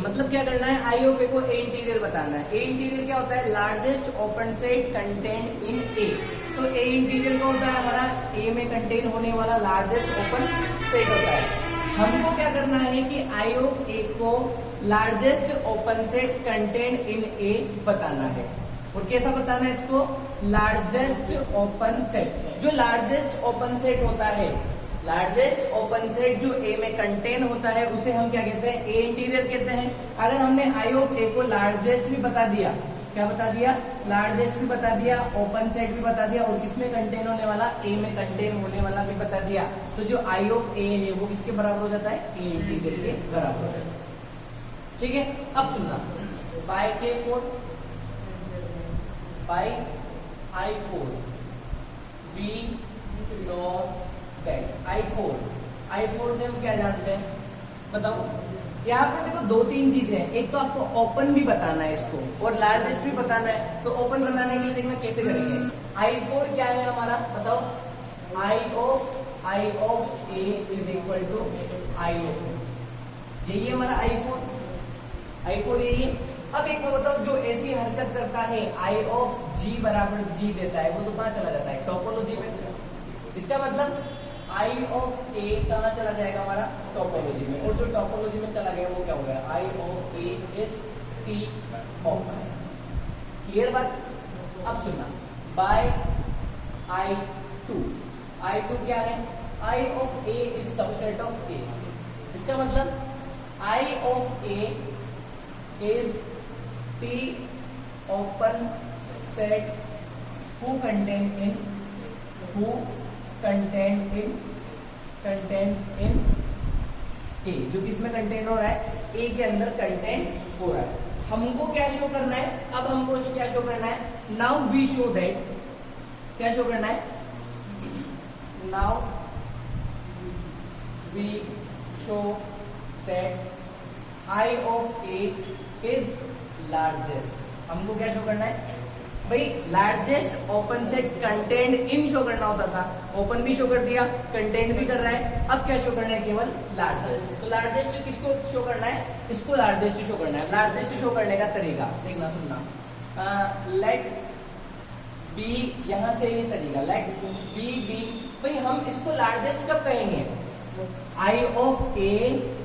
मतलब क्या करना है, आई ऑफ ए को ए इंटीरियर बताना है। ए इंटीरियर क्या होता है, largest open set contained in A. तो ए इंटीरियर क्या होता है हमारा, ए में कंटेन होने वाला लार्जेस्ट ओपन सेट होता है। हमको क्या करना है कि आई ऑफ ए को largest open set contained in A बताना है। और कैसा बताना है इसको, लार्जेस्ट ओपन सेट। जो लार्जेस्ट ओपन सेट होता है, लार्जेस्ट ओपन सेट जो ए में कंटेन होता है उसे हम क्या कहते हैं, ए इंटीरियर कहते हैं। अगर हमने आई ऑफ ए को लार्जेस्ट भी बता दिया, क्या बता दिया, लार्जेस्ट भी बता दिया, ओपन सेट भी बता दिया, और किसमें कंटेन होने वाला, ए में कंटेन होने वाला भी बता दिया, तो जो आई ऑफ ए है वो किसके बराबर हो जाता है, ए इंटीरियर के बराबर हो जाता है। ठीक है, अब सुनना, बाय के four, by I four, we know that I four से हम क्या जानते हैं, बताओ। यहाँ पे देखो दो तीन चीजें हैं, एक तो आपको ओपन भी बताना है इसको और लार्जेस्ट भी बताना है। तो ओपन बनाने के लिए देखना कैसे करेंगे, आई फोर क्या है हमारा, बताओ, I of A is equal to I of A, यही है हमारा आई फोर यही है। अब एक बार बताओ, जो ऐसी हरकत करता है आई ऑफ जी बराबर जी देता है, वो तो कहाँ चला जाता है, टोपोलॉजी में। इसका मतलब आई ऑफ ए कहाँ चला जाएगा हमारा, टोपोलॉजी में, और जो टोपोलॉजी में चला गया वो क्या हो गया, I of A is T of I. Clear बात। अब सुनना, बाय आई टू क्या है, I of A is subset of A. इसका मतलब I of A is T open set who contained in A, जो किसमें कंटेंट हो रहा है, ए के अंदर कंटेंट हो रहा है। हमको क्या शो करना है, अब हमको क्या शो करना है, नाउ वी शो दैट, क्या शो करना है, now we show that I of A is largest. हमको क्या शो करना है भाई, largest open set contained in show करना होता था, ओपन भी शो कर दिया, कंटेंट भी कर रहा है, अब क्या शो करना है, केवल लार्जेस्ट। तो लार्जेस्ट किसको शो करना है, इसको लार्जेस्ट शो करना है। लार्जेस्ट शो करने का तरीका देखना, सुनना, लेट बी, यहां से ये तरीका, लेट बी भाई हम इसको लार्जेस्ट कब कहेंगे, आई ऑफ ए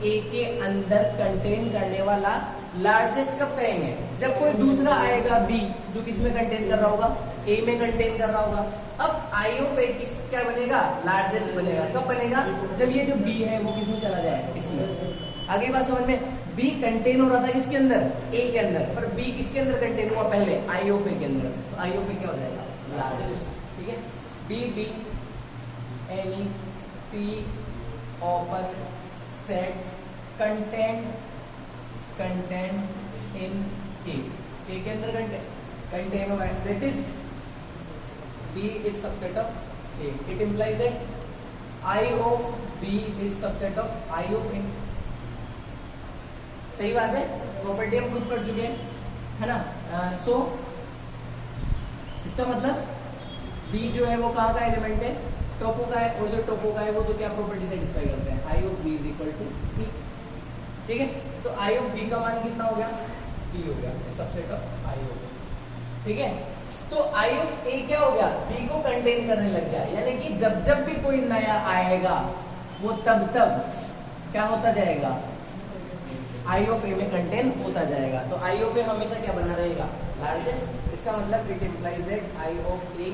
के अंदर कंटेन करने वाला लार्जेस्ट कब कहेंगे, जब कोई दूसरा आएगा बी जो किसमें कंटेन कर रहा होगा, ए में कंटेन कर रहा होगा। अब आई ऑफ ए किस क्या बनेगा, लार्जेस्ट बनेगा। कब बनेगा, जब ये जो बी है वो किसमें चला जाए, इसमें। आगे बात समझ में, बी कंटेन हो रहा था किसके अंदर, ए के अंदर, पर बी किसके अंदर कंटेन हुआ पहले, आई ऑफ ए के अंदर, तो आई ऑफ ए क्या हो जाएगा, लार्जेस्ट। ठीक है, B any T open set contained in A के अंदर कंटेन होगा, that is B is subset of A. It implies that I of B is subset of I of A. सही बात है, प्रॉपर्टी हम प्रूफ कर चुके हैं, है ना। सो इसका मतलब बी जो है वो कहाँ का एलिमेंट है, टोपो का है, और जो टोपो का है वो तो क्या प्रॉपर्टी सेटिस्फाई करते हैं, I of B is equal to B. ठीक है, तो आई ऑफ बी का मान कितना हो गया, बी हो गया, subset of I of A. ठीक है, तो आई ऑफ ए क्या हो गया, बी को कंटेन करने लग गया, यानी कि जब जब भी कोई नया आएगा वो तब क्या होता जाएगा, आई ऑफ ए में कंटेन होता जाएगा। तो आई ऑफ ए हमेशा क्या बना रहेगा, लार्जेस्ट। इसका मतलब it implies that I of A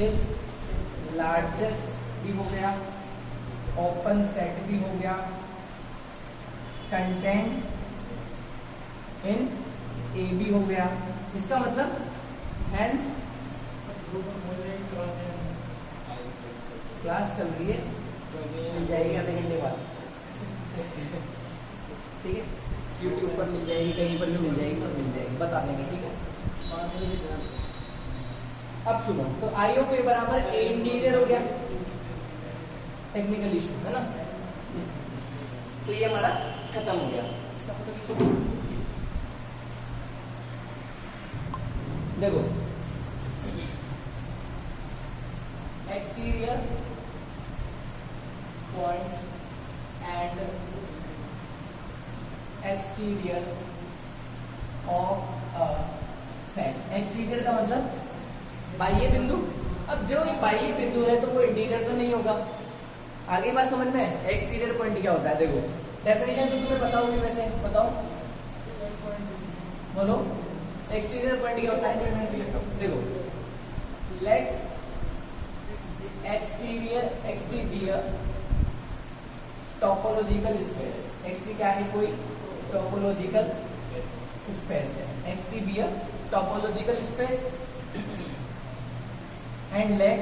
is largest भी हो गया, ओपन सेट भी हो गया, कंटेंट इन ए भी हो गया। इसका मतलब हैंस क्लास चल रही है, मिल जाएगी आधे घंटे बाद। ठीक है, यूट्यूब पर मिल जाएगी, कहीं पर भी मिल जाएगी, बता देंगे। ठीक है, अब सुनो, तो आई ऑफ ए बराबर ए इंटीरियर हो गया, टेक्निकल इशू है ना। तो ये हमारा खत्म हो गया। इसका फोटो देखो, exterior points and exterior of a set. Exterior का मतलब बाह्य बिंदु। अब जो ये बाह्य बिंदु है तो वो इंटीरियर तो नहीं होगा। आगे बात समझ में है। एक्सटीरियर पॉइंट क्या होता है, देखो डेफिनेशन तो तुम्हें पता होगी, वैसे बताओ, बोलो एक्सटीरियर पॉइंट क्या होता है। देखो let exterior topological space. X T क्या है, कोई टोपोलॉजिकल स्पेस है। Exterior topological space and let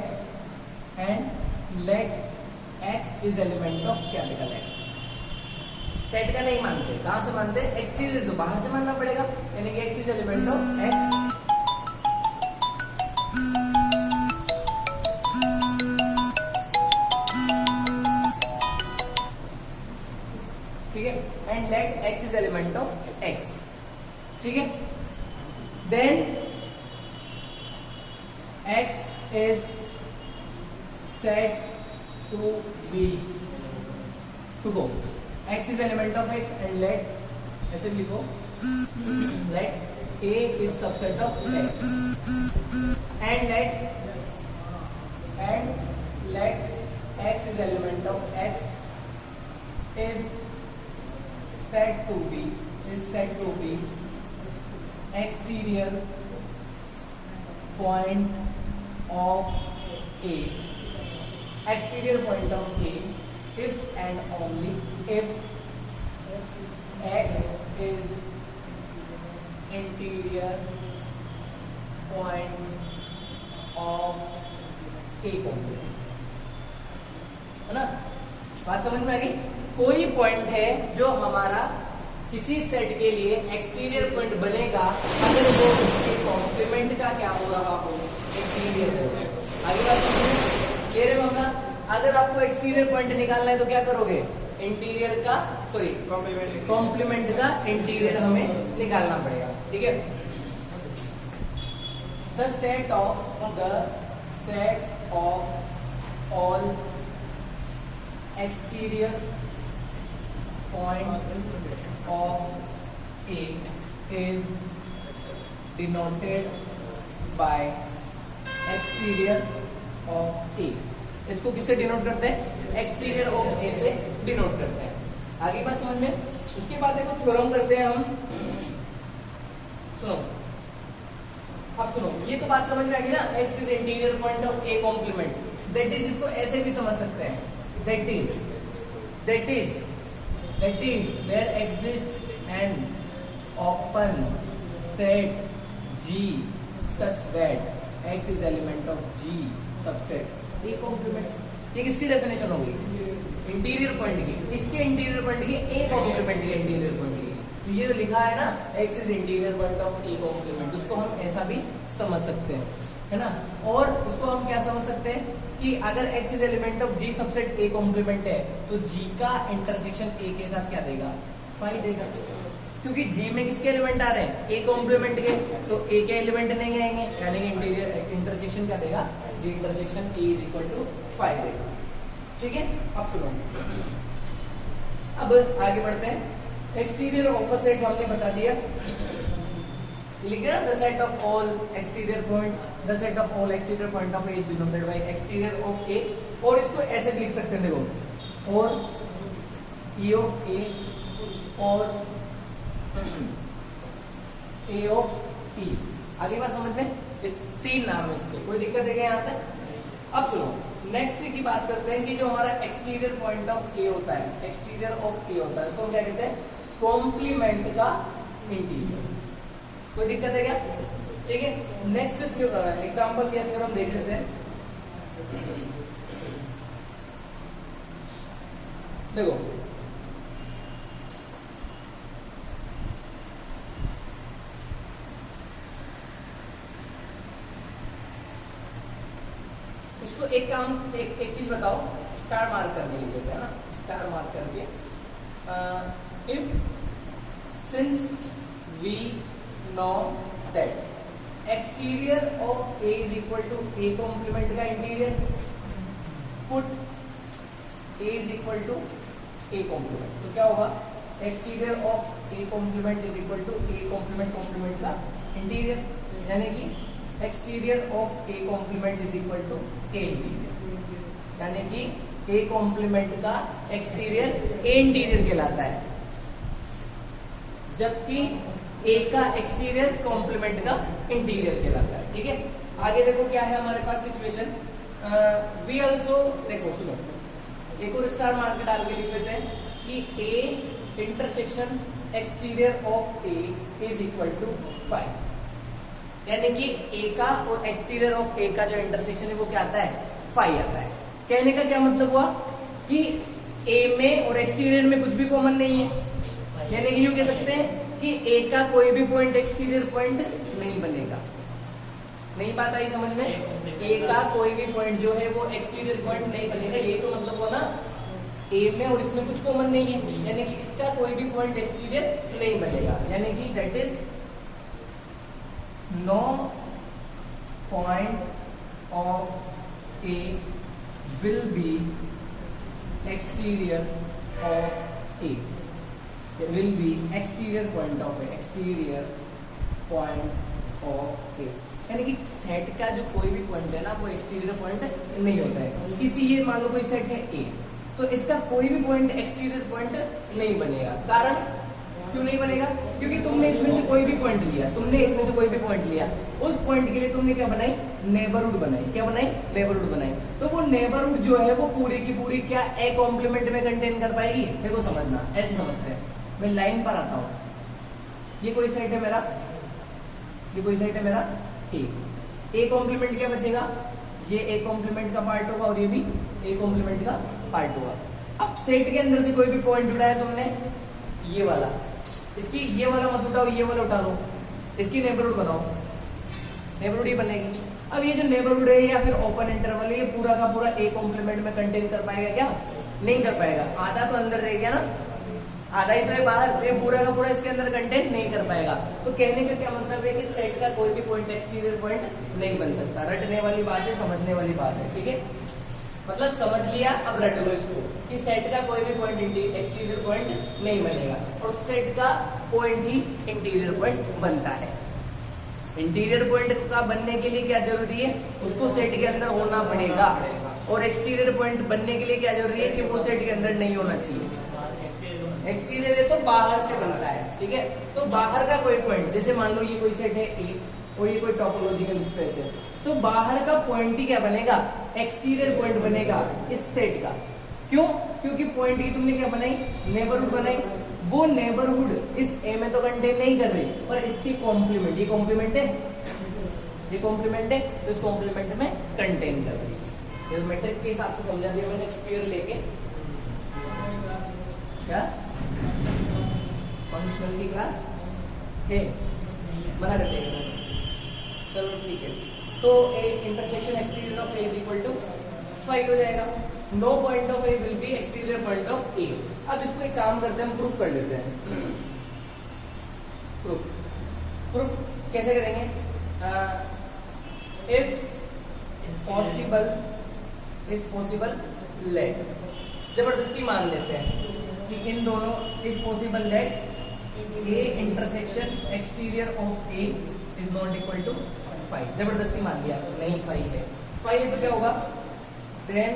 x is element of capital X। Set का नहीं मानते, कहां से मानते, एक्सटीरियर तो बाहर से मानना पड़ेगा, यानी कि x is element of X। ठीक है, and let x is element of X। ठीक है, then x is said to be to go। x is element of X and let ऐसे लिखो, let A is subset of X and let X is element of X is said to be exterior point of A, exterior point of A if and only if X is interior point of A complement। है ना, बात समझ में आ गई। कोई point है जो हमारा किसी सेट के लिए एक्सटीरियर पॉइंट बनेगा अगर वो उसके कॉम्प्लीमेंट का क्या हो रहा हो, एक्सटीरियर हो। आगे बात क्लियर है होगा। अगर आपको एक्सटीरियर पॉइंट निकालना है तो क्या करोगे, इंटीरियर का कॉम्प्लीमेंट का इंटीरियर हमें निकालना पड़ेगा। ठीक है, the set of all exterior point of A is denoted by exterior of A. इसको किससे डिनोट करते हैं, एक्सटीरियर ऑफ ए से डिनोट करते हैं। आगे बात समझ में। उसके बाद देखो थ्योरम करते हैं हम। सुनो, अब सुनो, ये तो बात समझ में आ गई ना, X is interior point of A complement. That is, इसको ऐसे भी समझ सकते हैं, that is there exists an open set G such that X is element of G subset A complement। ये किसकी डेफिनेशन होगी, इंटीरियर पॉइंट की। इसके इंटीरियर पॉइंट की A कॉम्प्लीमेंट के इंटीरियर पॉइंट की। तो ये जो लिखा है ना, X is interior point of A complement, उसको हम ऐसा भी समझ सकते हैं, है ना। और उसको हम क्या समझ सकते हैं कि अगर x is element of G subset A complement है तो G का इंटरसेक्शन A के साथ क्या देगा, फाई देगा। क्योंकि G में किसके एलिमेंट आ रहे हैं, A कॉम्प्लीमेंट के, तो A के एलिमेंट नहीं आएंगे, यानी कि इंटीरियर इंटरसेक्शन क्या देगा, G intersection A is equal to 5 देगा। ठीक है, अब सुनो, अब आगे बढ़ते हैं। एक्सटीरियर ऑफ अ सेट हमने बता दिया, लिख दिया the set of all exterior point, the set of all exterior point of A is denoted by exterior of A. और इसको ऐसे भी लिख सकते हैं, देखो, और E ऑफ ए और A ऑफ E। आगे बात समझ में, इस तीन नाम है इसके, कोई दिक्कत है क्या यहाँ तक। अब सुनो, नेक्स्ट की बात करते हैं कि जो हमारा एक्सटीरियर पॉइंट ऑफ ए होता है, एक्सटीरियर ऑफ ए होता है, तो हम क्या कहते हैं, कॉम्प्लीमेंट का इंटीरियर। कोई दिक्कत है क्या, ठीक है। नेक्स्ट एग्जांपल या थ्योरम देख लेते हैं। देखो, इसको एक काम, एक चीज बताओ, स्टार मार्क करने के लिए, है ना, स्टार मार्क करके, if since we know that exterior of A is equal to A complement का interior, put A is equal to A complement, तो क्या होगा, exterior of A complement is equal to A complement complement का interior, यानी कि exterior of A complement is equal to A interior, यानी कि A complement का एक्सटीरियर ए इंटीरियर कहलाता है, जबकि ए का एक्सटीरियर कॉम्प्लीमेंट का इंटीरियर कहलाता है। ठीक है, आगे देखो क्या है हमारे पास सिचुएशन। वी ऑल्सो, देखो सुनो, एक और स्टार मार के डाल के लिख लेते हैं कि A intersection exterior of A is equal to 5, यानी कि ए का और एक्सटीरियर ऑफ ए का जो इंटरसेक्शन है वो क्या आता है, 5 आता है। कहने का क्या मतलब हुआ कि ए में और एक्सटीरियर में कुछ भी कॉमन नहीं है, यानी कि यूं कह सकते हैं कि ए का कोई भी पॉइंट एक्सटीरियर पॉइंट नहीं बनेगा। नहीं बात आई समझ में? ए का कोई भी पॉइंट जो है वो एक्सटीरियर पॉइंट नहीं बनेगा, ये तो मतलब हुआ ना ए में और इसमें कुछ कॉमन नहीं है, यानी कि इसका कोई भी पॉइंट एक्सटीरियर नहीं बनेगा, यानी कि that is no point of A will be exterior of A, will be exterior point of A, exterior point of A, यानी कि सेट का जो कोई भी पॉइंट है ना वो एक्सटीरियर पॉइंट नहीं होता है। किसी ये मान लो कोई सेट है ए, तो इसका कोई भी पॉइंट एक्सटीरियर पॉइंट नहीं बनेगा। कारण क्यों नहीं बनेगा? क्योंकि तुमने इसमें से कोई भी पॉइंट लिया, तुमने इसमें से कोई भी पॉइंट लिया, उस पॉइंट के लिए तुमने क्या बनाई, नेबरहुड बनाई। क्या बनाई? नेबरहुड बनाई। तो वो नेबरहुड जो है वो पूरी की पूरी क्या ए कॉम्प्लीमेंट में कंटेन कर पाएगी? देखो समझना, ऐसे समझते हैं, मैं लाइन पर आता हूं, ये कोई सेट है मेरा, ये कोई सेट है मेरा ए कॉम्प्लीमेंट क्या बचेगा, ये ए कॉम्प्लीमेंट का पार्ट होगा और ये भी ए कॉम्प्लीमेंट का पार्ट होगा। अब सेट के अंदर से कोई भी पॉइंट उठाया तुमने, ये वाला, इसकी ये वाला मत उठाओ, ये वाला उठा लो, इसकी नेबरहुड बनाओ, नेबरहुड ही बनेगी। अब ये जो नेबरहुड है या फिर ओपन इंटरवल है, ये पूरा का पूरा ए कॉम्प्लीमेंट में कंटेन कर पाएगा क्या? नहीं कर पाएगा। आधा तो अंदर रह गया ना, आधा ही तो है बाहर, तो ये पूरा का पूरा इसके अंदर कंटेंट नहीं कर पाएगा। तो कहने का क्या मतलब है कि सेट का कोई भी पॉइंट एक्सटीरियर पॉइंट नहीं बन सकता। रटने वाली बात है, समझने वाली बात है। ठीक है, मतलब समझ लिया, अब रट लो इसको कि सेट का कोई भी पॉइंट एक्सटीरियर पॉइंट नहीं बनेगा और सेट का पॉइंट ही इंटीरियर पॉइंट बनता है। इंटीरियर पॉइंट का बनने के लिए क्या जरूरी है? उसको सेट के अंदर होना पड़ेगा, और एक्सटीरियर पॉइंट बनने के लिए क्या जरूरी है कि वो सेट के अंदर नहीं होना चाहिए। एक्सटीरियर है तो बाहर से बनता है। ठीक है, तो बाहर का कोई पॉइंट, जैसे मान लो ये कोई सेट है ए और ये कोई टोपोलॉजिकल स्पेस है, तो बाहर का पॉइंट ही क्या बनेगा? एक्सटीरियर पॉइंट बनेगा इस सेट का। क्यों? क्योंकि पॉइंट की तुमने क्या बनाई? नेबरहुड बनाई। वो नेबरहुड इस ए में तो कंटेन नहीं कर रही, पर इसकी कॉम्प्लीमेंट, ये कॉम्प्लीमेंट है, ये कॉम्प्लीमेंट है, तो इस कॉम्प्लीमेंट में कंटेन कर रही है। मैट्रिक के हिसाब से समझा दिया मैंने, स्फीयर लेके। क्या फंक्शनल की क्लास है, मना करते हैं। चलो ठीक है, तो A intersection exterior of A is equal to 5 हो जाएगा। No point of A will be exterior point of A. अब इसको एक काम करते हैं, हम प्रूफ कर लेते हैं। प्रूफ कैसे करेंगे? इफ पॉसिबल लेट, जबरदस्ती मान लेते हैं कि इन दोनों, if possible let A intersection exterior of A is not equal to 5। जबरदस्ती मान लिया, नहीं 5 है। 5 है तो क्या होगा? Then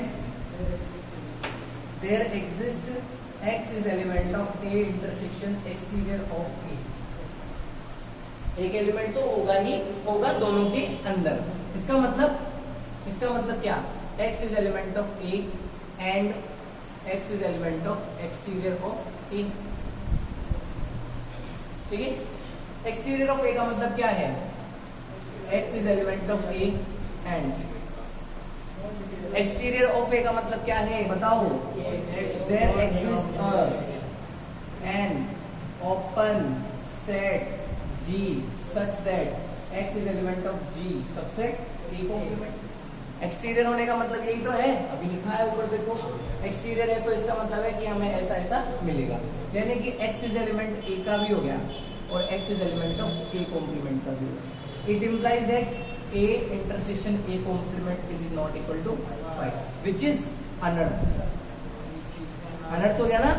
there exist x is element of A intersection exterior of A. एक एलिमेंट तो होगा ही होगा दोनों के अंदर। इसका मतलब क्या? x is element of A and x is element of exterior of A. ठीक है, एक्सटीरियर ऑफ ए का मतलब क्या है? x is element of A and exterior of A का मतलब क्या है? बताओ। There exist an open set G such that x is element of G subset A complement. Exterior होने का मतलब यही तो है, अभी लिखा है ऊपर देखो। एक्सटीरियर है तो इसका मतलब है कि हमें ऐसा ऐसा मिलेगा, यानी कि x इज एलिमेंट A का भी हो गया और x is element of A complement का भी हो गया। It implies that A intersection A complement is not equal to 5, which is अनर्थ। अनर्थ हो गया ना?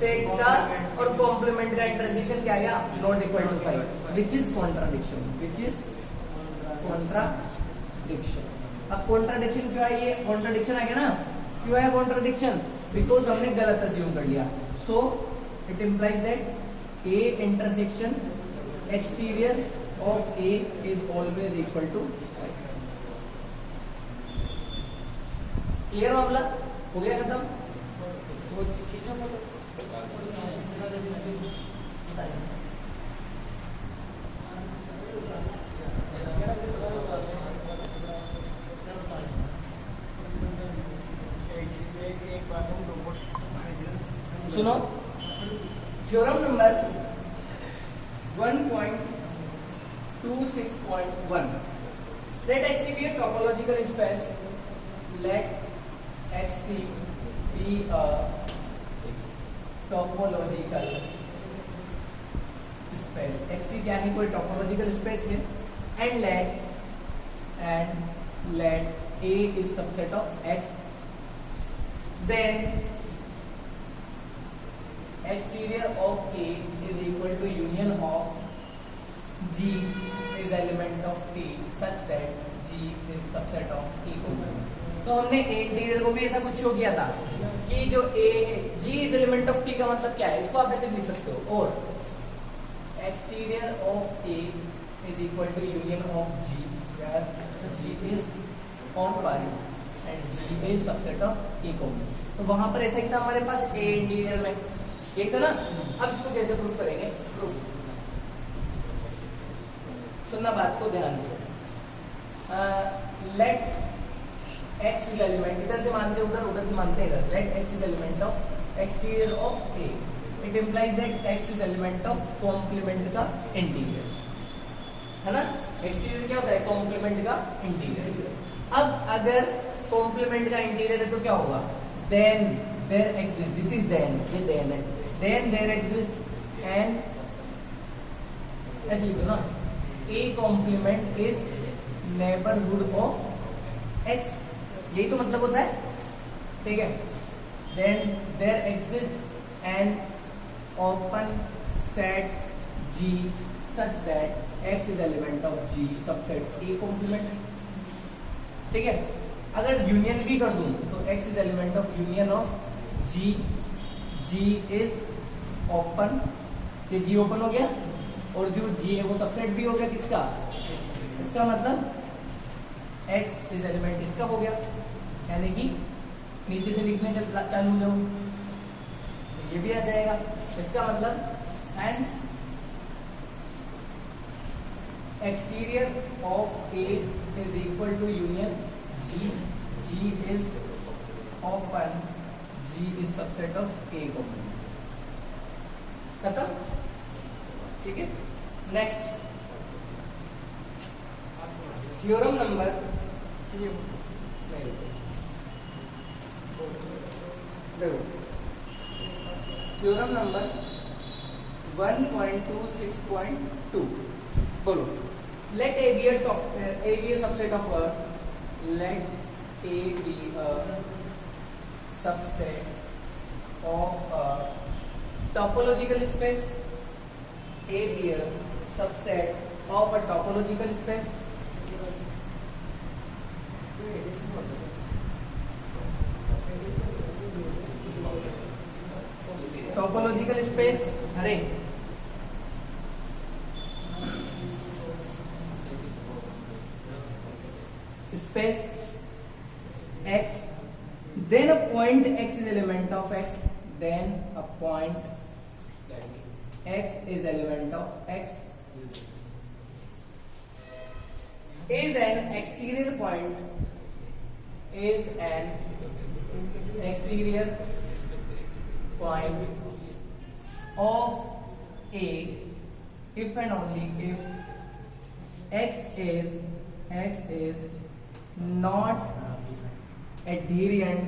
सेट का और कॉम्प्लीमेंट का इंटरसेक्शन क्या आया, not equal to 5, which is contradiction, which is contradiction. अब कॉन्ट्राडिक्शन क्यों आई, ये कॉन्ट्राडिक्शन आ गया ना, क्यों आया कॉन्ट्राडिक्शन, बिकॉज हमने गलत अज्यूम कर लिया। So it implies that A intersection exterior of A is always equal to 5। Clear मामला हो गया खत्म। तो खींचो फोटो। सुनो, theorem number 1.26.1, let Xt be a topological space, let Xt be a topological space, Xt क्या है, कोई topological space है, and let A is subset of X, then exterior of A is equal to union of G is element of T such that G is subset of E को। तो हमने interior को भी ऐसा कुछ show किया था कि जो A है, G is element of T का मतलब क्या है, इसको आप ऐसे लिख सकते हो, और exterior of A is equal to union of G where G is on pi and G is subset of E को। तो वहां पर ऐसा ही था हमारे पास A इंटीरियर में, ये था ना। अब इसको कैसे प्रूफ करेंगे, प्रूफ सुनना बात को ध्यान से। लेट एक्स इज एलिमेंट, इधर से मानते उधर, उधर से मानते इधर, let X is element of exterior of A, it implies that X is element of complement का इंटीरियर, है ना। एक्सटीरियर क्या होता है, कॉम्प्लीमेंट का इंटीरियर। अब अगर कॉम्प्लीमेंट का इंटीरियर है तो क्या होगा, then there exist, this is then, ये देन है, then there exists an, ऐसे लिखो ना, A complement is neighborhood of X, यही तो मतलब होता है, ठीक है। then there exists an open set G such that X is element of G subset A complement, ठीक है। अगर यूनियन भी कर दूं तो X is element of union of G, G is open, ये G ओपन हो गया, और जो G है वो सबसेट भी हो गया किसका, इसका मतलब X इज एलिमेंट इसका हो गया, यानी कि नीचे से लिखने चालू जाओ ये भी आ जाएगा, इसका मतलब hence exterior of A is equal to union G, G is open, G is subset of A को, खत्म, ठीक है। Next theorem number, theorem number 1.26.2, बोलो। Let A be a subset of a, let A be a subset of a topological space, A be a subset of a topological space, topological space, अरे space X, then a point X is element of X, then a point X is element of X is an exterior point, is an exterior point of A if and only if X is not adherent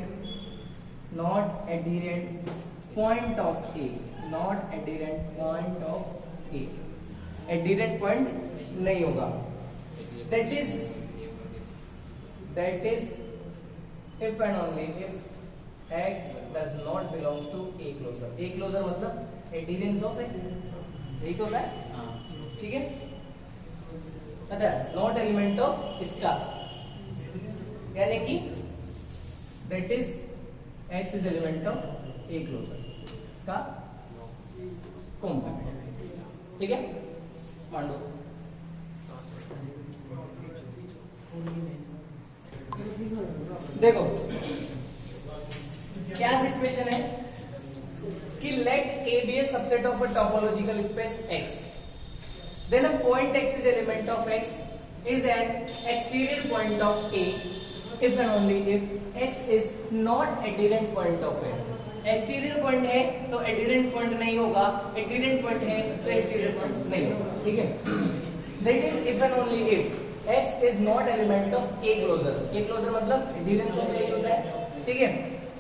point of A, not adherent point of A, adherent point नहीं होगा, that is if and only if x does not belongs to A closure. A closure मतलब adherence of A, यही तो होता है, ठीक है। अच्छा, नॉट एलिमेंट ऑफ इसका, यानी कि that is x is element of A closure का कॉम्प्लीमेंट, ठीक है। मान लो देखो क्या सिचुएशन है कि let A be a subset of a topological space X, then a point X is element of X is an exterior point of A if and only if X is not adherent point of A. Exterior point है तो adherent point नहीं होगा, adherent point है तो exterior point नहीं होगा, ठीक है। That is if and only if X is not element of A closure. A closure मतलब adherence of A होता है, ठीक है।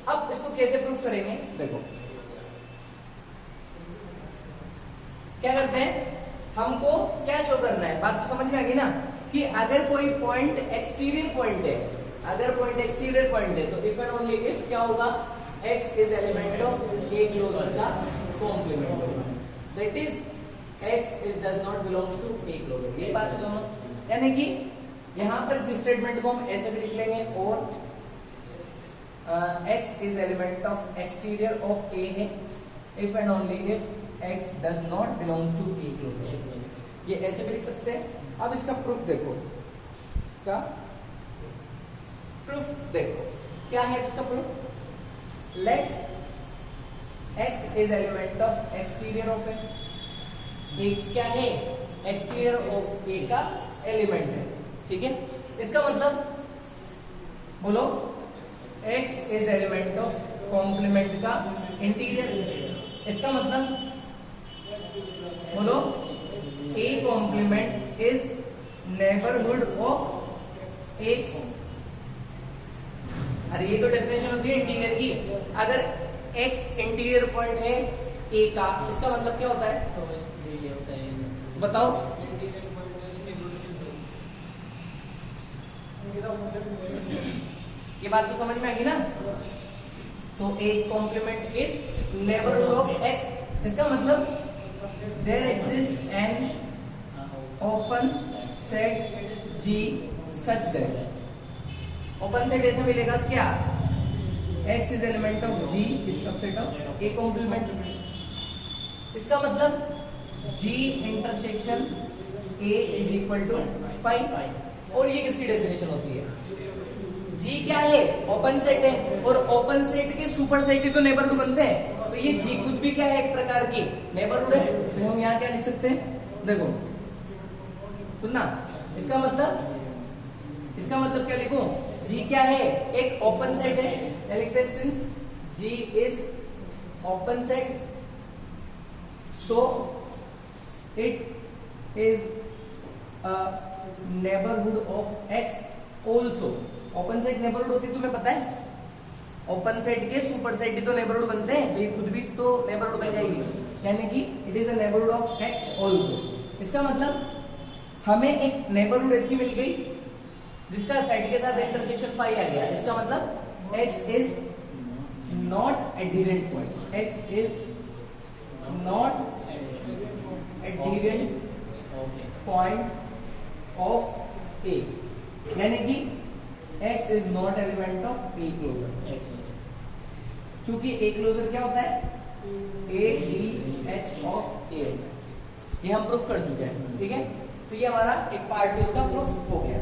अब इसको कैसे प्रूफ करेंगे, देखो क्या करते हैं, हमको क्या शो करना है, बात तो समझ में आ गई ना, कि अगर कोई पॉइंट एक्सटीरियर पॉइंट है, अगर पॉइंट एक्सटीरियर पॉइंट है तो इफ एंड ओनली इफ क्या होगा, X is element of A closure का कॉम्प्लीमेंट होगा, that is X is does not belongs to A closure। ये बात है दोनों, यानी कि यहां पर इस स्टेटमेंट को हम ऐसे भी लिख लेंगे, और X is element of exterior of A है if and only if X does not belongs to A closure, ये ऐसे भी लिख सकते हैं। अब इसका प्रूफ देखो, इसका प्रूफ देखो क्या है, इसका proof let X is element of exterior of A, X क्या है, एक्सटीरियर ऑफ A का एलिमेंट है, ठीक है। इसका मतलब बोलो X is element of complement का इंटीरियर, इसका मतलब बोलो A complement is neighbourhood of X। अरे ये तो डेफिनेशन होती है इंटीरियर की, अगर X इंटीरियर पॉइंट है A का, इसका मतलब क्या होता है, बताओ। ये बात तो समझ में आ गई ना, तो A complement is neighbourhood of X, इसका मतलब there exist an open set G such that, open set ऐसा मिलेगा क्या, X is element of G is subset of A complement, इसका मतलब G intersection A is equal to 5। और ये किसकी डेफिनेशन होती है, G क्या है, ओपन सेट है, और ओपन सेट के सुपर सेट ही तो नेबरहुड बनते हैं, तो ये G खुद भी क्या है, एक प्रकार की नेबरहुड है। तो हम यहाँ क्या लिख सकते हैं, देखो सुनना, इसका मतलब क्या लिखो, G क्या है, एक ओपन सेट है, क्या लिखते हैं, since G is open set so it is neighbourhood of X also. Open set neighbourhood होती है, तुम्हें पता है, ओपन सेट के सुपर सेट भी तो नेबरहुड बनते हैं, तो ये खुद भी तो नेबरहुड बन जाएगी, यानी कि it is a neighbourhood of X also. इसका मतलब हमें एक नेबरहुड ऐसी मिल गई जिसका साइड के साथ इंटरसेक्शन 5 आ गया, इसका मतलब X is not adherent point, X is not adherent point of A, यानी कि X is not element of A closure. चूंकि A क्लोजर क्या होता है, ADH ऑफ A, ये हम प्रूफ कर चुके हैं, ठीक है। तो ये हमारा एक पार्ट इसका प्रूफ हो गया।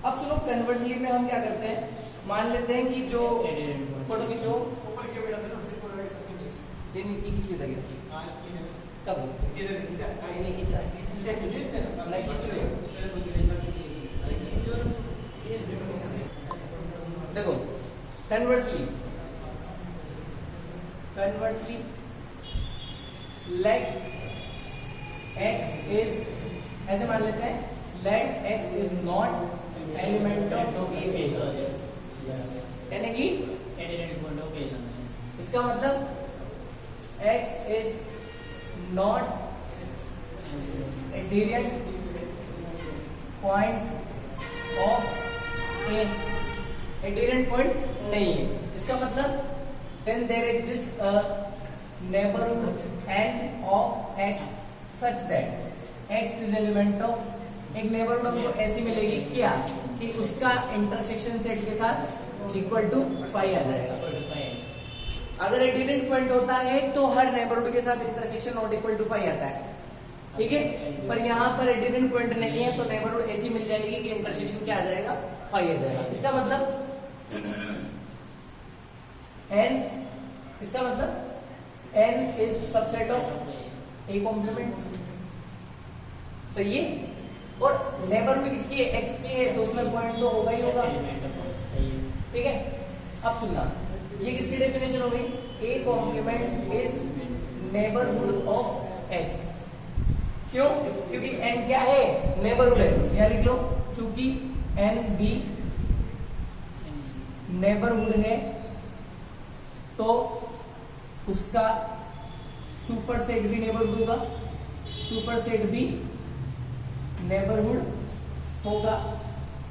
अब सुनो, कन्वर्सली में हम क्या करते हैं, मान लेते हैं कि जो फोटो खींचो किसकी लगे, कब नहीं खींचा, देखो कन्वर्सली लेट X इज, ऐसे मान लेते हैं, let X is not element of A closure, यानी कि इसका मतलब X is not adherent point of A, adherent point नहीं है, इसका मतलब then there exists a neighborhood n of x such that x is element of एक neighbourhood हमको ऐसी मिलेगी क्या कि उसका इंटरसेक्शन सेट के साथ इक्वल टू 5 आ जाएगा। अगर एडिडेंट पॉइंट होता है तो हर नेबरहुड के साथ इंटरसेक्शन नॉट इक्वल टू 5 आता है, ठीक है। पर यहाँ पर एडिडेंट पॉइंट नहीं है तो नेबरहुड ऐसी मिल जाएगी कि इंटरसेक्शन क्या आ जाएगा, 5 आ जाएगा। इसका मतलब n is subset of A complement, सही है। और नेबरहुड किसकी है, x की है, तो उसमें पॉइंट तो होगा ही होगा, ठीक है। अब सुनना, ये किसकी डेफिनेशन हो गई, A complement is neighbourhood of x। क्यों, क्योंकि n क्या है, नेबरहुड है, यहां लिख लो, चूंकि n भी नेबरहुड है तो उसका सुपर सेट भी नेबरहुड होगा, सुपर सेट भी नेबरहुड होगा,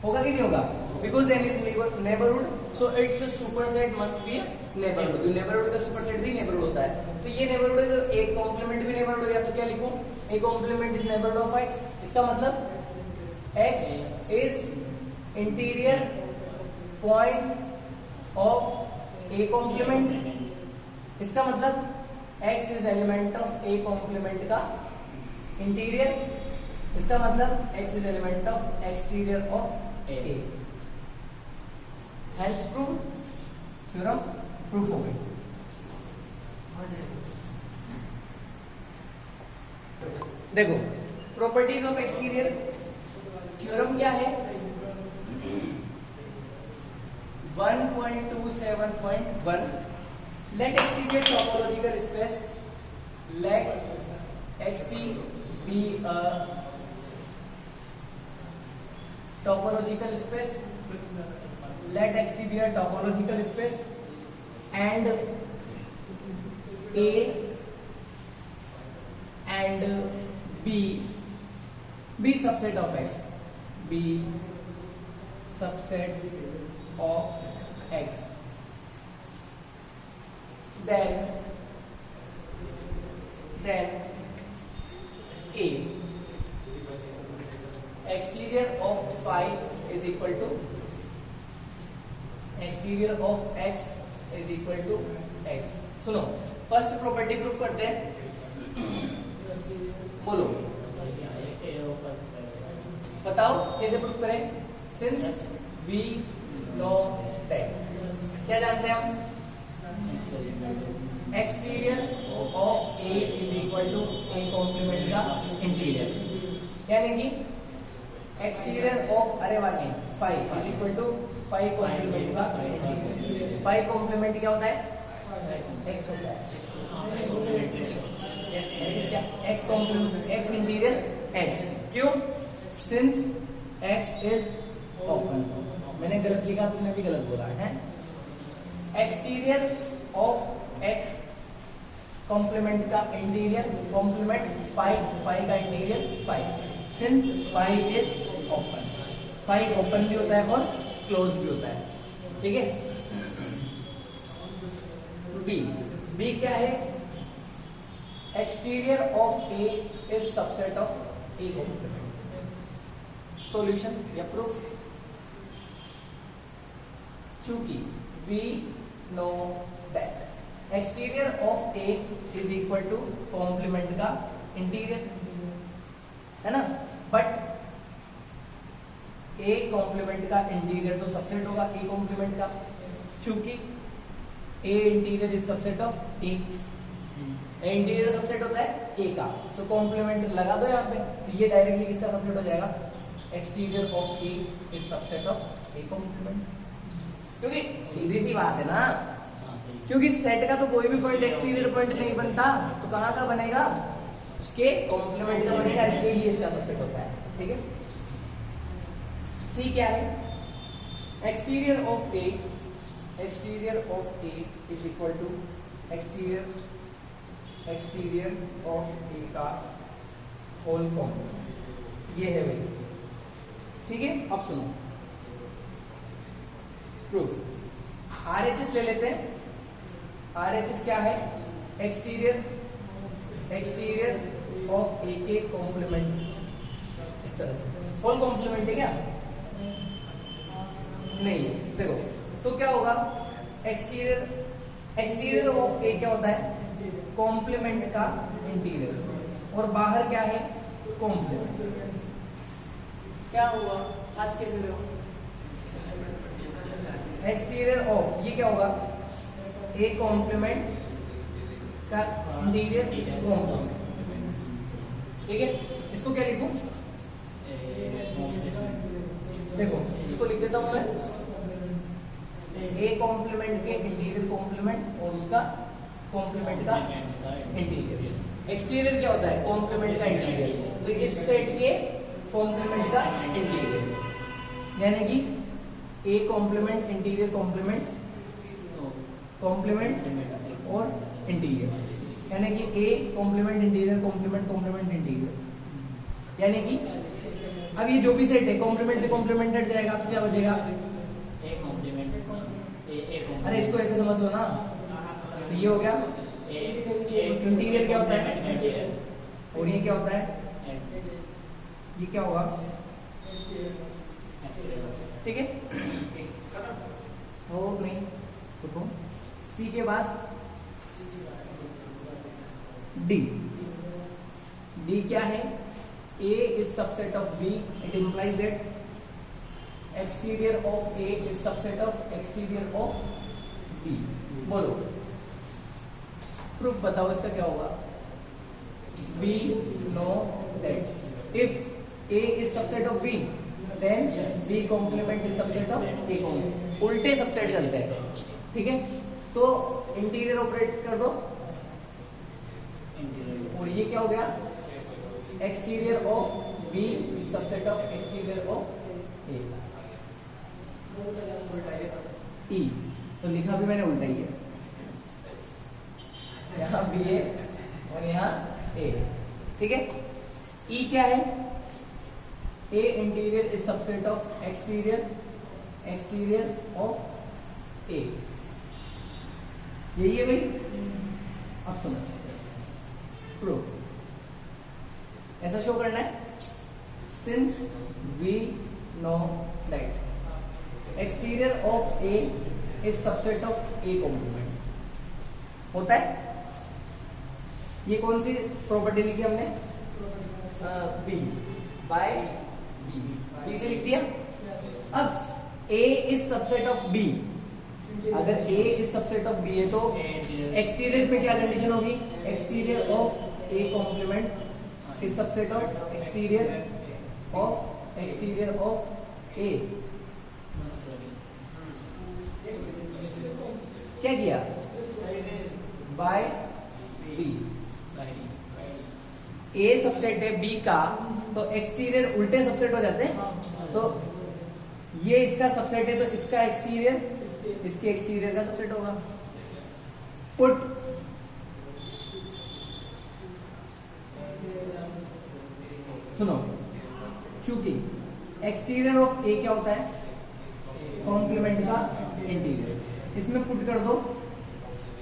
होगा कि नहीं होगा, because n is neighbourhood so it's super set must be neighbourhood. Neighbourhood का सुपर सेट भी नेबरहुड होता है, तो ये नेबरहुड है तो एक कॉम्प्लीमेंट भी नेबरहुड हो गया, तो क्या लिखूं, A complement is neighbourhood of x। इसका मतलब x is interior point of A complement. इसका मतलब x is element of A complement का इंटीरियर। इसका मतलब x is element of exterior of A. Hence proved, theorem proof हो गई। देखो प्रॉपर्टीज ऑफ एक्सटीरियर, थ्योरम क्या है, 1.27.1 let exterior topological space, let xt be a topological space, let xt be a topological space and a and b subset of x, b subset of x, then a exterior of phi is equal to exterior of x is equal to x। सुनो first property proof करते हैं, बोलो बताओ कैसे proof करें। Since we know that, क्या जानते हैं हम, exterior of A is equal to A complement का इंटीरियर, यानी कि एक्सटीरियर ऑफ अरे वाली phi is equal to phi complement का इंटीरियर। फाई कॉम्प्लीमेंट क्या होता है, एक्स होता है, X complement X interior X. क्यों, सिंस एक्स इज ओपन। मैंने गलत लिखा, तुमने भी गलत बोला है। एक्सटीरियर ऑफ एक्स कॉम्प्लीमेंट का इंटीरियर, कॉम्प्लीमेंट फाई का interior phi, since phi is open. Phi open भी होता है और क्लोज भी होता है, ठीक है। बी क्या है, exterior of A is subset of A complement. Solution या प्रूफ, चूंकि we know that exterior of A is equal to complement का इंटीरियर, है ना, बट ए कॉम्प्लीमेंट का इंटीरियर तो सबसेट होगा ए कॉम्प्लीमेंट का, चूंकि A interior is subset of A, interior subset होता है ए का, तो कॉम्प्लीमेंट लगा दो यहाँ पे, तो ये डायरेक्टली किसका सबसेट हो जाएगा, exterior of A is subset of A complement. क्योंकि सीधी सी बात है ना, क्योंकि सेट का तो कोई भी पॉइंट एक्सटीरियर पॉइंट नहीं बनता, तो कहाँ का बनेगा, उसके कॉम्प्लीमेंट का बनेगा, इसलिए ही इसका सबसेट होता है, ठीक है। सी क्या है, exterior of A is equal to exterior of A का होल कॉम्प्लीमेंट, ये है भाई, ठीक है। अब सुनो प्रूफ, आरएचएस ले लेते हैं। RHS क्या है? एक्सटीरियर ऑफ ए के कॉम्प्लीमेंट, इस तरह से फुल कॉम्प्लीमेंट है क्या? नहीं है। देखो तो क्या होगा, एक्सटीरियर ऑफ ए क्या होता है? कॉम्प्लीमेंट का इंटीरियर, और बाहर क्या है? कॉम्प्लीमेंट। क्या हुआ? हंस के फिर एक्सटीरियर ऑफ ये क्या होगा? ए कॉम्प्लीमेंट का इंटीरियर कॉम्प्लीमेंट। ठीक है, इसको क्या लिखूं? देखो इसको लिख देता हूं मैं, ए कॉम्प्लीमेंट के इंटीरियर कॉम्प्लीमेंट और उसका कॉम्प्लीमेंट का इंटीरियर। एक्सटीरियर क्या होता है? कॉम्प्लीमेंट का इंटीरियर। तो इस सेट के कॉम्प्लीमेंट का इंटीरियर, यानी कि ए कॉम्प्लीमेंट इंटीरियर कॉम्प्लीमेंट और इंटीरियर, यानी कि A complement interior complement interior, यानी कि अब ये जो भी सेट है कॉम्प्लीमेंट से कॉम्प्लीमेंट हट जाएगा तो क्या बचेगा? अरे इसको ऐसे समझ लो ना, तो ये हो गया इंटीरियर क्या होता है, और ये क्या होता है? ये क्या होगा? ठीक है, हो नहीं देखो सी के बाद डी क्या है? A is subset of B. It implies that exterior of A is subset of exterior of B. बोलो प्रूफ बताओ इसका क्या होगा? We know that if A is subset of B, then B complement is subset of A complement. उल्टे subset चलते हैं, ठीक है? तो इंटीरियर ऑपरेट कर दो, और ये क्या हो गया? Exterior of B is subset of exterior of A. E तो लिखा भी मैंने उल्टा ही है, यहाँ बी है और यहाँ ए, ठीक है? ई क्या है? A interior is subset of exterior of A. यही है भाई। अब सुनो प्रूफ ऐसा शो करना है, since we know that exterior of A is subset of A complement होता है। ये कौन सी प्रॉपर्टी लिखी हमने? बी बाय बी से लिख दिया। अब A is subset of B, अगर A is subset of B है तो एक्सटीरियर पे क्या कंडीशन होगी? Exterior of A complement is subset of exterior of A. क्या किया? By B. ए सबसेट है बी का, तो एक्सटीरियर उल्टे सबसेट हो जाते हैं। तो ये इसका सबसेट है तो इसका एक्सटीरियर इसके एक्सटीरियर का सबसेट होगा। पुट सुनो, चूंकि एक्सटीरियर ऑफ ए क्या होता है? कॉम्प्लीमेंट का इंटीरियर। इसमें पुट कर दो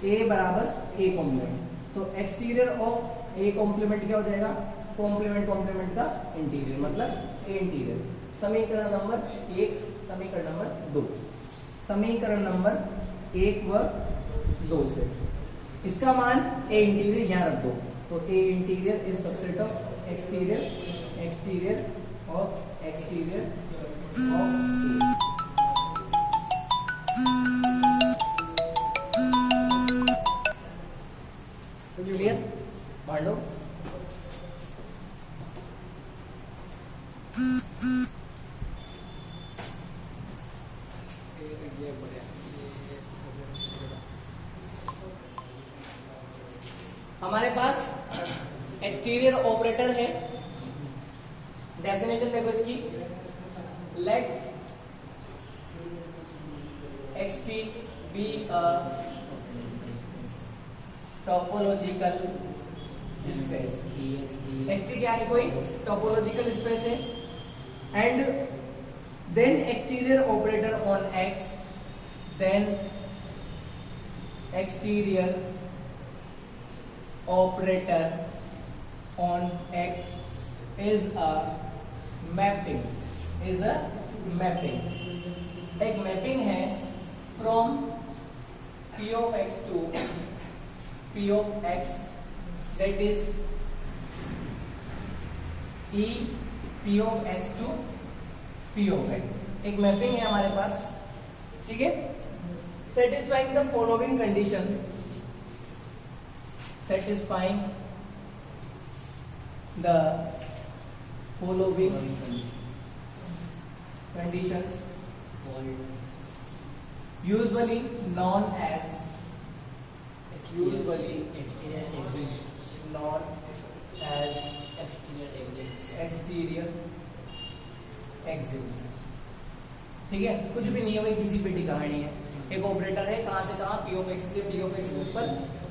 ए बराबर ए कॉम्प्लीमेंट, तो एक्सटीरियर ऑफ ए कॉम्प्लीमेंट क्या हो जाएगा? कॉम्प्लीमेंट का इंटीरियर, मतलब ए इंटीरियर। समीकरण नंबर 1, समीकरण नंबर 2, समीकरण नंबर 1 व 2 से इसका मान ए इंटीरियर यहां रख दो, तो A interior is subset of exterior of A. Clear? बांटो। हमारे पास एक्सटीरियर ऑपरेटर है, डेफिनेशन देखो इसकी, let X T be a topological space. X T क्या है? कोई टोपोलॉजिकल स्पेस है, and then exterior operator on X, then exterior operator on X is a mapping. एक मैपिंग है from P of X to P of X, that is E P of X to P of X. एक mapping है हमारे पास, ठीक है. Satisfying the following condition, satisfying the following conditions usually known as exterior exits. ठीक है, कुछ भी नहीं है भाई, किसी पेटी कहानी है. एक ऑपरेटर है, कहां से कहां, P of X से P of X के ऊपर,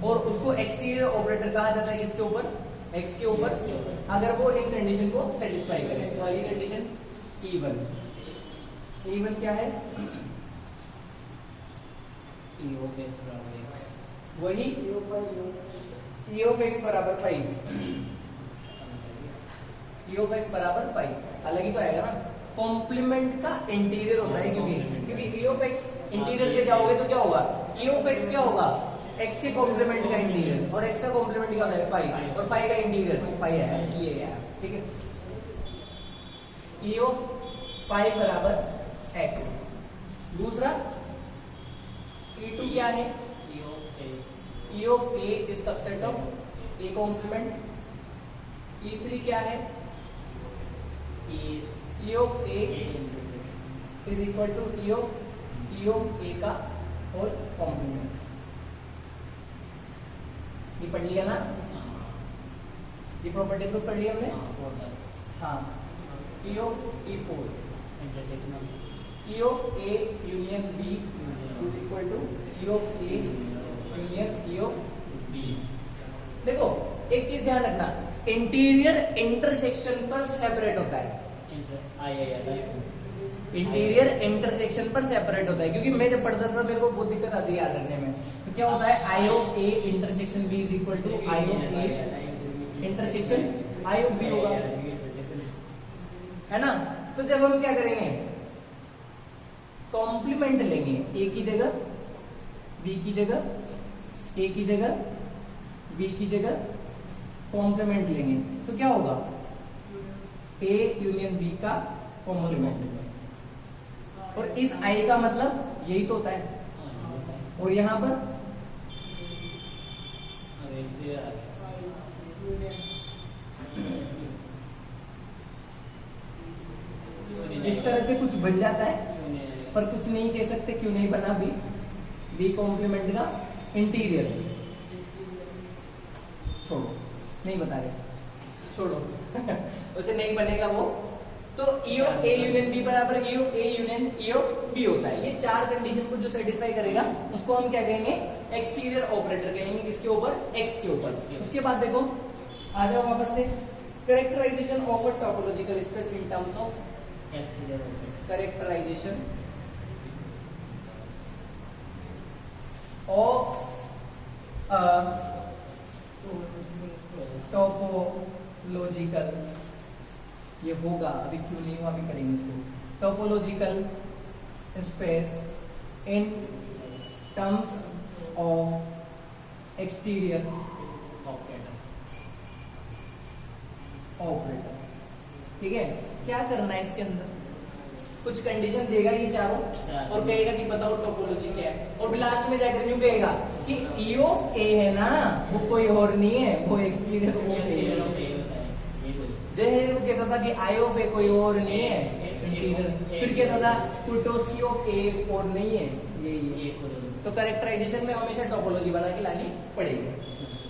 और उसको एक्सटीरियर ऑपरेटर कहा जाता है किसके ऊपर, X के ऊपर, अगर वो इन कंडीशन को सेटिस्फाई करे. तो वाली कंडीशन E1 क्या है, वही E of X बराबर 5. E of X बराबर 5 अलग ही तो आएगा ना. कॉम्प्लीमेंट का इंटीरियर होता है, क्योंकि E of X इंटीरियर पे जाओगे तो क्या होगा, E of X क्या होगा, X के कॉम्प्लीमेंट का इंटीरियर, और X का कॉम्प्लीमेंट क्या होता है 5, और 5 का इंटीरियर 5 है, इसलिए यार. ठीक है, E of 5 बराबर X. दूसरा E2 क्या है, E of A is subset of A complement. E3 क्या है, E of A is equal to E of A का होल कॉम्प्लीमेंट. ये पढ़ लिया ना, ये प्रॉपर्टी प्रूफ पढ़ लिया हमने. हाँ, E of E4 E of A union B is equal to E of A union E of B. देखो एक चीज ध्यान रखना, इंटीरियर इंटरसेक्शन पर सेपरेट होता है. इंटीरियर इंटरसेक्शन पर सेपरेट होता है, क्योंकि मैं जब पढ़ता था मेरे को बहुत दिक्कत आती है याद रखने में. तो क्या होता है, I of A intersection B is equal to I of A intersection I of B होगा, है ना. तो जब हम क्या करेंगे, कॉम्प्लीमेंट लेंगे, A की जगह B की जगह, A की जगह B की जगह कॉम्प्लीमेंट लेंगे, तो क्या होगा, A यूनियन B का कॉम्प्लीमेंट. और इस I का मतलब यही तो होता है, और यहां पर इस तरह से कुछ बन जाता है, पर कुछ नहीं कह सकते, क्यों नहीं बना. बी कॉम्प्लीमेंट का इंटीरियर. छोड़ो, नहीं बता रहे, छोड़ो उसे नहीं बनेगा वो. तो E of A union B बराबर E of A union E of B होता है. ये चार कंडीशन को जो सेटिस्फाई करेगा उसको हम क्या कहेंगे, एक्सटीरियर ऑपरेटर कहेंगे. किसके ऊपर, X के ऊपर. उसके बाद देखो, आ जाओ वापस से, characterisation of a topological space in terms of characterisation of a topological, ये होगा, अभी क्यों नहीं हुआ, अभी करेंगे इसको. Topological space in terms of exterior operator. ठीक है, क्या करना है इसके अंदर, कुछ कंडीशन देगा ये चारों, और कहेगा कि बताओ टोपोलॉजी क्या है, और लास्ट में जाकर यूं कहेगा कि E of A है ना, वो कोई और नहीं है, वो एक्सटीरियर ऑफ A है. जैसे वो कहता था कि I of A कोई और नहीं है, इंटीरियर. फिर कहता था कुर्टोस्की ऑफ A और नहीं है, यही है. तो कैरेक्टराइजेशन में हमेशा टोपोलॉजी बना के लानी पड़ेगी.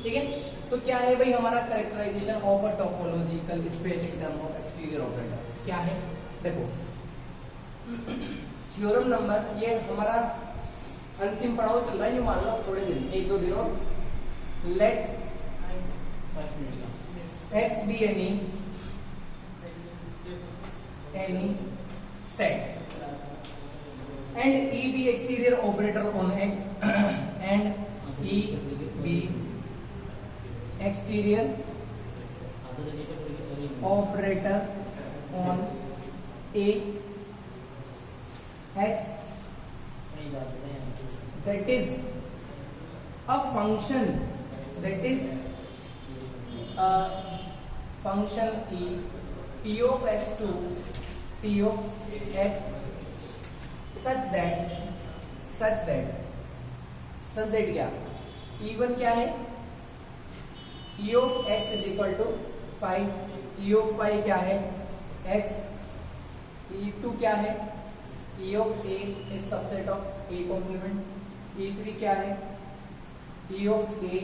ठीक है, तो क्या है भाई हमारा characterisation of a topological space in term of exterior operator क्या है. देखो थ्योरम नंबर, ये हमारा अंतिम पड़ाव चल रहा है, ये मान लो थोड़े दिन, 1-2 दिनों. Let X be any set and E be exterior operator on X and E B exterior operator on A X, that is a function, that is a function E P of X to P of X such that क्या E1 क्या है, E of X is equal to 5, E of 5 क्या है X, E2 क्या है E of A is subset of A complement, E3 क्या है E of A,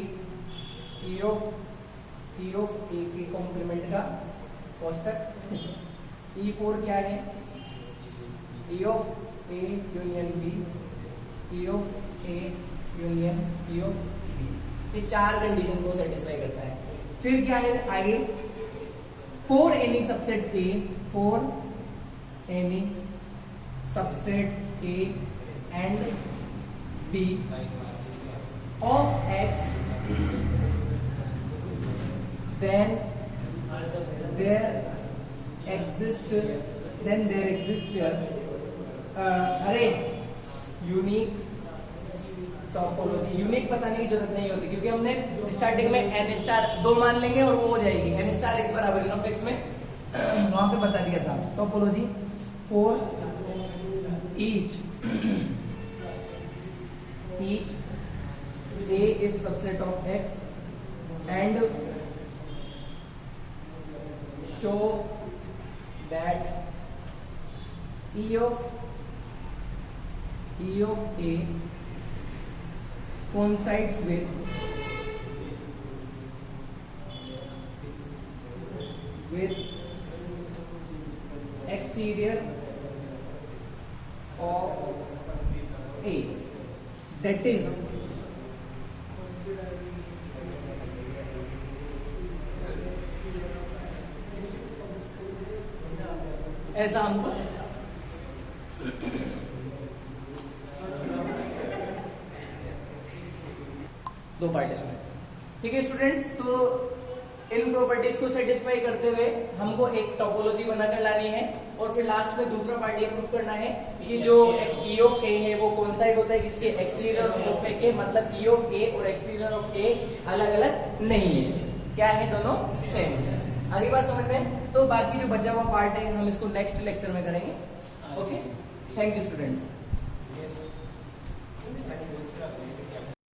E of A के complement का कोष्टक, E4 क्या है E of A union B, E of A union E of B, ये चार कंडीशन को सेटिस्फाई करता है। फिर क्या है आगे, for any subset A, for any subset A and B of X, then there exists अरे यूनिक टोपोलॉजी, यूनिक बताने की जरूरत नहीं होती क्योंकि हमने स्टार्टिंग में n स्टार 2 मान लेंगे और वो हो जाएगी n स्टार x बराबर इन ऑफ x में वहां पे बता दिया था। Topology for each A is subset of X and show that E of A coincides with exterior of A, that is ऐसा हमको दो पार्ट इसमें। ठीक है स्टूडेंट्स, तो इन प्रॉपर्टीज को सेटिस्फाई करते हुए हमको एक टोपोलॉजी बनाकर लानी है और फिर लास्ट में दूसरा पार्ट ये प्रूव करना है कि जो E ऑफ A है वो कोइंसाइड होता है किसके, एक्सटीरियर ऑफ A के, मतलब E ऑफ A और एक्सटीरियर ऑफ A अलग अलग नहीं है, क्या है दोनों सेम है। आगे बात समझ में, तो बाकी जो बचा हुआ पार्ट है हम इसको नेक्स्ट लेक्चर में करेंगे। Okay, thank you students.